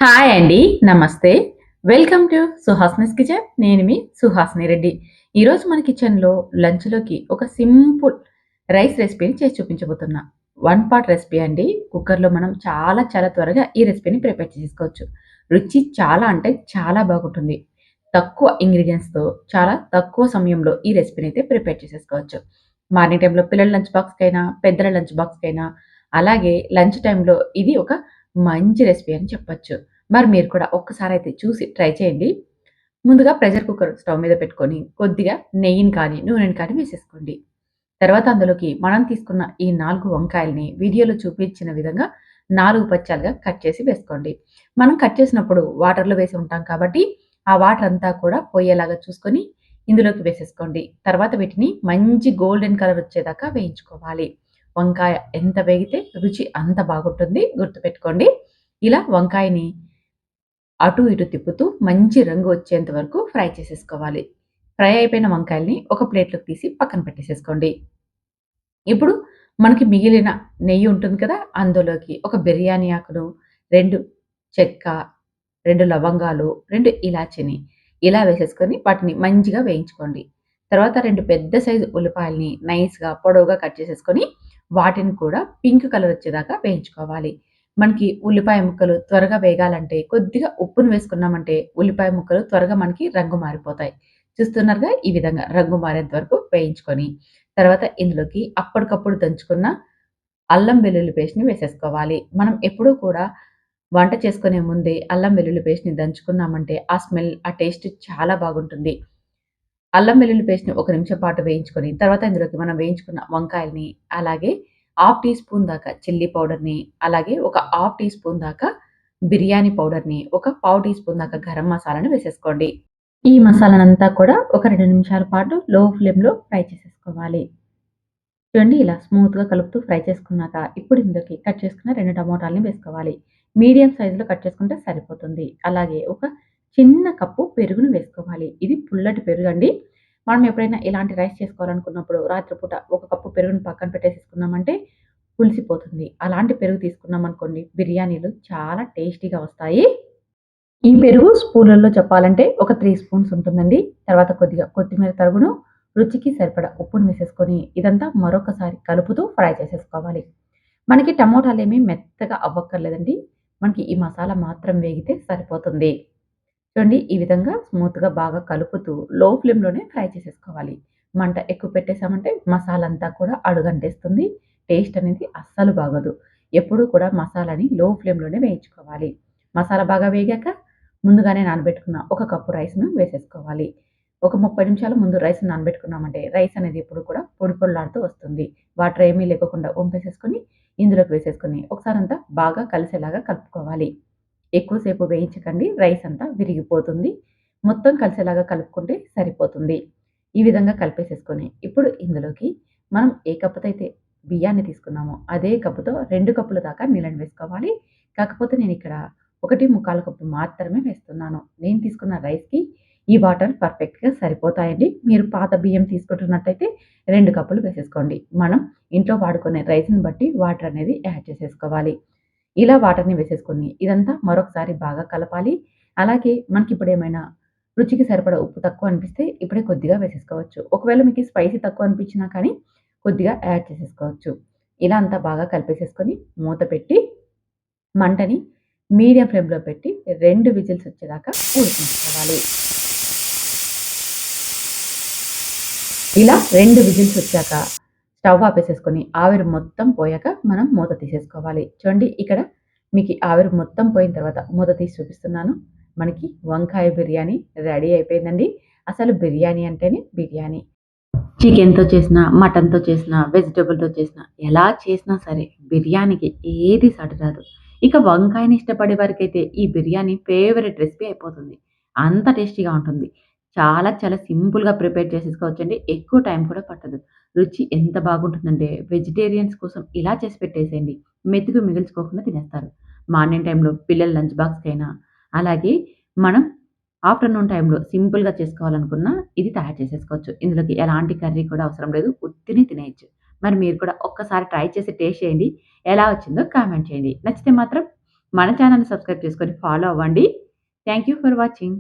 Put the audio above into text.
Hi అండి. నమస్తే. Welcome to Suhasini's kitchen. నేను మీ సుహాసిని రెడ్డి. ఈరోజు మన కిచెన్‌లో లంచ్‌లోకి ఒక సింపుల్ రైస్ రెసిపీని చేసి చూపించబోతున్నా. వన్ పాట్ రెసిపీ అండి. కుక్కర్‌లో మనం చాలా త్వరగా ఈ రెసిపీని ప్రిపేర్ చేసుకోవచ్చు. రుచి చాలా అంటే చాలా బాగుంటుంది. తక్కువ ఇంగ్రీడియెంట్స్‌తో చాలా తక్కువ సమయంలో ఈ రెసిపీని అయితే ప్రిపేర్ చేసేసుకోవచ్చు. మార్నింగ్ టైమ్‌లో పిల్లల లంచ్ బాక్స్‌కైనా, పెద్దల లంచ్ బాక్స్‌కైనా, అలాగే లంచ్ టైమ్‌లో ఇది ఒక మంచి రెసిపీ అని చెప్పొచ్చు. మరి మీరు కూడా ఒక్కసారయితే చూసి ట్రై చేయండి. ముందుగా ప్రెషర్ కుక్కర్ స్టవ్ మీద పెట్టుకొని కొద్దిగా నెయ్యిని కానీ, నూనెని కానీ వేసేసుకోండి. తర్వాత అందులోకి మనం తీసుకున్న ఈ 4 వంకాయల్ని వీడియోలో చూపించిన విధంగా 4 పచ్చాలుగా కట్ చేసి వేసుకోండి. మనం కట్ చేసినప్పుడు వాటర్‌లో వేసి ఉంటాం కాబట్టి, ఆ వాటర్ అంతా కూడా పోయేలాగా చూసుకొని ఇందులోకి వేసేసుకోండి. తర్వాత వీటిని మంచి గోల్డెన్ కలర్ వచ్చేదాకా వేయించుకోవాలి. వంకాయ ఎంత వేగితే రుచి అంత బాగుంటుంది గుర్తుపెట్టుకోండి. ఇలా వంకాయని అటు ఇటు తిప్పుతూ మంచి రంగు వచ్చేంత వరకు ఫ్రై చేసేసుకోవాలి. ఫ్రై అయిపోయిన వంకాయల్ని ఒక ప్లేట్‌లోకి తీసి పక్కన పెట్టేసేసుకోండి. ఇప్పుడు మనకి మిగిలిన నెయ్యి ఉంటుంది కదా! అందులోకి ఒక బిర్యానీ ఆకును, 2 చెక్క, 2 లవంగాలు, 2 ఇలాచీని ఇలా వేసేసుకొని వాటిని మంచిగా వేయించుకోండి. తర్వాత 2 పెద్ద సైజు ఉల్లిపాయల్ని నైస్‌గా పొడవుగా కట్ చేసేసుకొని వాటిని కూడా పింక్ కలర్ వచ్చేదాకా వేయించుకోవాలి. మనకి ఉల్లిపాయ ముక్కలు త్వరగా వేగాలంటే కొద్దిగా ఉప్పును వేసుకున్నామంటే ఉల్లిపాయ ముక్కలు త్వరగా మనకి రంగు మారిపోతాయి. చూస్తున్నారుగా ఈ విధంగా రంగు మారేంత వరకు వేయించుకొని తర్వాత ఇందులోకి అప్పటికప్పుడు దంచుకున్న అల్లం వెల్లుల్లి పేస్ట్‌ని వేసేసుకోవాలి. మనం ఎప్పుడూ కూడా వంట చేసుకునే ముందే అల్లం వెల్లుల్లి పేస్ట్‌ని దంచుకున్నామంటే ఆ స్మెల్, ఆ టేస్ట్ చాలా బాగుంటుంది. అల్లం వెల్లుల్లి పేస్ట్‌ని ఒక నిమిషం పాటు వేయించుకొని, తర్వాత ఇందులోకి మనం వేయించుకున్న వంకాయల్ని, అలాగే హాఫ్ టీ స్పూన్ దాకా చిల్లీ పౌడర్‌ని, అలాగే ఒక హాఫ్ టీ స్పూన్ దాకా బిర్యానీ పౌడర్‌ని, ఒక పావు టీ స్పూన్ దాకా గరం మసాలాని వేసేసుకోండి. ఈ మసాలానంతా కూడా ఒక 2 నిమిషాల పాటు లో ఫ్లేమ్‌లో ఫ్రై చేసేసుకోవాలి. చూడండి ఇలా స్మూత్‌గా కలుపుతూ ఫ్రై చేసుకున్నాక, ఇప్పుడు ఇందులోకి కట్ చేసుకున్న 2 టమోటాలని వేసుకోవాలి. మీడియం సైజ్‌లో కట్ చేసుకుంటే సరిపోతుంది. అలాగే ఒక చిన్న కప్పు పెరుగును వేసుకోవాలి. ఇది పుల్లటి పెరుగండి. మనం ఎప్పుడైనా ఇలాంటి రైస్ చేసుకోవాలనుకున్నప్పుడు రాత్రిపూట ఒక కప్పు పెరుగుని పక్కన పెట్టేసేసుకున్నామంటే పులిసిపోతుంది. అలాంటి పెరుగు తీసుకున్నామనుకోండి బిర్యానీలు చాలా టేస్టీగా వస్తాయి. ఈ పెరుగు స్పూన్లలో చెప్పాలంటే ఒక 3 స్పూన్స్ ఉంటుందండి. తర్వాత కొద్దిగా కొత్తిమీర తరుగును, రుచికి సరిపడా ఉప్పును వేసేసుకొని ఇదంతా మరొకసారి కలుపుతూ ఫ్రై చేసేసుకోవాలి. మనకి టమోటాలేమి మెత్తగా అవ్వక్కర్లేదండి. మనకి ఈ మసాలా మాత్రం వేగితే సరిపోతుంది. చూడండి ఈ విధంగా స్మూత్‌గా బాగా కలుపుతూ లో ఫ్లేమ్‌లోనే ఫ్రై చేసేసుకోవాలి. మంట ఎక్కువ పెట్టేసామంటే మసాలా అంతా కూడా అడుగంటేస్తుంది. టేస్ట్ అనేది అస్సలు బాగోదు. ఎప్పుడూ కూడా మసాలాని లో ఫ్లేమ్‌లోనే వేయించుకోవాలి. మసాలా బాగా వేగాక ముందుగానే నానబెట్టుకున్న ఒక కప్పు రైస్‌ను వేసేసుకోవాలి. ఒక 30 నిమిషాల ముందు రైస్ నానబెట్టుకున్నామంటే రైస్ అనేది ఎప్పుడు కూడా పొడి పొడిలాడుతూ వస్తుంది. వాటర్ ఏమీ లేకోకుండా వంపేసేసుకొని ఇందులోకి వేసేసుకొని ఒకసారంతా బాగా కలిసేలాగా కలుపుకోవాలి. ఎక్కువ సేపు వేయించకండి. రైస్ అంతా విరిగిపోతుంది. మొత్తం కలిసేలాగా కలుపుకుంటే సరిపోతుంది. ఈ విధంగా కలిపేసేసుకొని, ఇప్పుడు ఇందులోకి మనం ఏ కప్పుతో అయితే బియ్యాన్ని తీసుకున్నామో, అదే కప్పుతో 2 కప్పుల దాకా నీళ్ళని వేసుకోవాలి. కాకపోతే నేనిక్కడ 1/4 కప్పు మాత్రమే వేస్తున్నాను. నేను తీసుకున్న రైస్‌కి ఈ వాటర్ పర్ఫెక్ట్‌గా సరిపోతాయండి. మీరు పాత బియ్యం తీసుకుంటున్నట్టయితే 2 కప్పులు వేసేసుకోండి. మనం ఇంట్లో వాడుకునే రైస్‌ని బట్టి వాటర్ అనేది యాడ్ చేసేసుకోవాలి. ఇలా వాటర్‌ని వేసేసుకొని ఇదంతా మరొకసారి బాగా కలపాలి. అలాగే మనకిప్పుడేమైనా రుచికి సరిపడా ఉప్పు తక్కువ అనిపిస్తే ఇప్పుడే కొద్దిగా వేసేసుకోవచ్చు. ఒకవేళ మీకు స్పైసీ తక్కువ అనిపించినా కానీ కొద్దిగా యాడ్ చేసేసుకోవచ్చు. ఇలా అంతా బాగా కలిపేసేసుకొని మూత పెట్టి మంటని మీడియం ఫ్లేమ్‌లో పెట్టి 2 విజిల్స్ వచ్చేదాకా ఉడికించుకోవాలి. ఇలా 2 విజిల్స్ వచ్చాక స్టవ్ ఆపేసేసుకొని ఆవిరి మొత్తం పోయాక మనం మూత తీసేసుకోవాలి. చూడండి ఇక్కడ మీకి ఆవిరి మొత్తం పోయిన తర్వాత మూత తీసి చూపిస్తున్నాను. మనకి వంకాయ బిర్యానీ రెడీ అయిపోయిందండి. అసలు బిర్యానీ అంటేనే బిర్యానీ. చికెన్‌తో చేసినా, మటన్‌తో చేసినా, వెజిటబుల్‌తో చేసినా, ఎలా చేసినా సరే బిర్యానీకి ఏది సాటి రాదు. ఇక వంకాయని ఇష్టపడే వారికైతే ఈ బిర్యానీ ఫేవరెట్ రెసిపీ అయిపోతుంది. అంత టేస్టీగా ఉంటుంది. చాలా సింపుల్‌గా ప్రిపేర్ చేసేసుకోవచ్చండి. ఎక్కువ టైం కూడా పట్టదు. రుచి ఎంత బాగుంటుందంటే వెజిటేరియన్స్ కోసం ఇలా చేసి పెట్టేసేయండి. మెతుకు మిగిల్చుకోకుండా తినేస్తారు. మార్నింగ్ టైమ్‌లో పిల్లల లంచ్ బాక్స్‌కైనా, అలాగే మనం ఆఫ్టర్‌నూన్ టైమ్‌లో సింపుల్‌గా చేసుకోవాలనుకున్నా ఇది తయారు చేసేసుకోవచ్చు. ఇందులోకి ఎలాంటి కర్రీ కూడా అవసరం లేదు. ఉత్తినే తినేయొచ్చు. మరి మీరు కూడా ఒక్కసారి ట్రై చేసి టేస్ట్ చేయండి. ఎలా వచ్చిందో కామెంట్ చేయండి. నచ్చితే మాత్రం మన ఛానెల్‌ని సబ్స్క్రైబ్ చేసుకొని ఫాలో అవ్వండి. Thank you for watching.